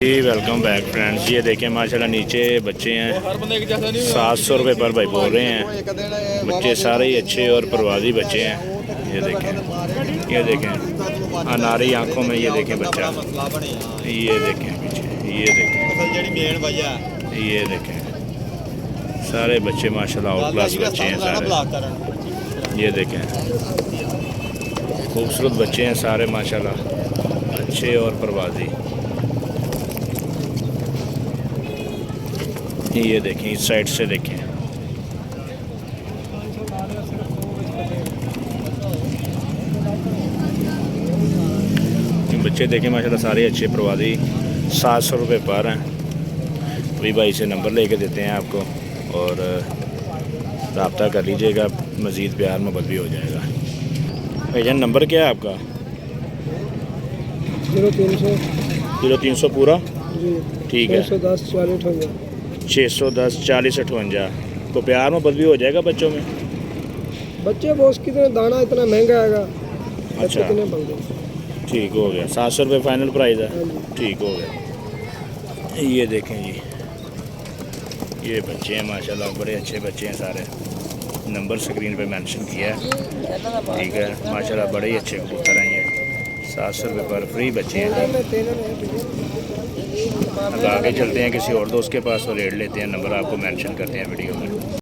जी welcome back friends. ये देखें माशाल्लाह नीचे बच्चे हैं 700 रुपये पर भाई बोल रहे हैं। बच्चे सारे ही अच्छे और परवाजी बच्चे हैं। ये देखें अनारी आंखों में। ये देखें बच्चा, ये देखें पीछे, ये देखें सारे बच्चे माशाल्लाह आउट क्लास बच्चे हैं सारे। ये देखें खूबसूरत बच्चे हैं सारे माशाल्लाह, अच्छे और परवाजी। ये देखें इस साइड से देखें, बच्चे देखें माशाल्लाह सारे अच्छे परवाजी। 700 रुपये पर हैं। अभी भाई से नंबर लेके देते हैं आपको और रब्ता कर लीजिएगा, मज़ीद प्यार मोहब्बत भी हो जाएगा। भैया नंबर क्या है आपका? 0300 पूरा। ठीक है 610 40 58। तो प्यार मोहब्बत भी हो जाएगा बच्चों में। बच्चे बॉस कितने दाना इतना महंगा आएगा। अच्छा ठीक हो गया। 700 रुपये फाइनल प्राइस है। ठीक हो गया। ये देखें जी, ये बच्चे हैं माशाल्लाह, बड़े अच्छे बच्चे हैं सारे। नंबर स्क्रीन पे मेंशन किया है। ठीक है माशाल्लाह, बड़े ही अच्छे कबूतर हैं ये। 700 रुपये पर फ्री बच्चे हैं। अब आगे चलते हैं किसी और दोस्त के पास और रेट लेते हैं। नंबर आपको मेंशन करते हैं वीडियो में।